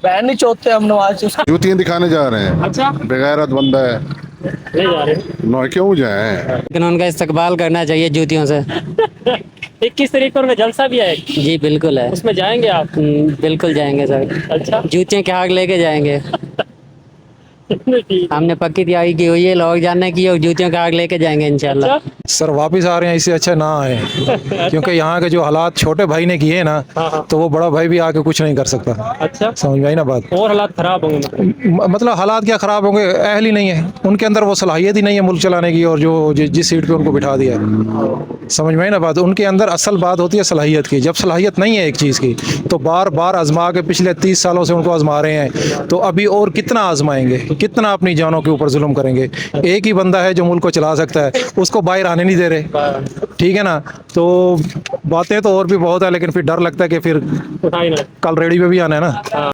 बहन नहीं चाहते हम नवाज उसका। जूतियां दिखाने जा रहे हैं। अच्छा, बेगैरत बंदा है। नहीं जा रहे। नो क्यों जाए? लेकिन उनका इस्तकबाल करना चाहिए जूतियों से। 21 तारीख को उनका जलसा भी है, जी बिल्कुल है। उसमें जाएंगे आप? बिल्कुल जाएंगे सर। अच्छा। जूतियों के आग लेके जाएंगे। ठीक। हमने पक्की तैयारी की हुई है लोग जानने की, और जूतियों का आग लेके जाएंगे इंशाल्लाह। अच्छा। सर वापस आ रहे हैं, इससे अच्छा ना आए, क्योंकि यहाँ के जो हालात छोटे भाई ने किए ना, हाँ हाँ। तो वो बड़ा भाई भी आके कुछ नहीं कर सकता। अच्छा, समझ में आई ना बात? और हालात खराब होंगे मतलब? मतलब हालात क्या खराब होंगे, अहल ही नहीं है उनके अंदर, वो सलाहियत ही नहीं है मुल्क चलाने की, और जो जिस सीट पे उनको बिठा दिया है। समझ में आई ना बात? उनके अंदर असल बात होती है सलाहियत की। जब सलाहियत नहीं है एक चीज़ की, तो बार बार आजमा के पिछले 30 सालों से उनको आजमा रहे हैं, तो अभी और कितना आजमाएंगे, कितना अपनी जानों के ऊपर जुल्म करेंगे। एक ही बंदा है जो मुल्क को चला सकता है, उसको बाहर आने नहीं दे रहे। ठीक है ना? तो बातें तो और भी बहुत है, लेकिन फिर डर लगता है कि फिर उठाई ना। कल रेडी पे भी आना है ना।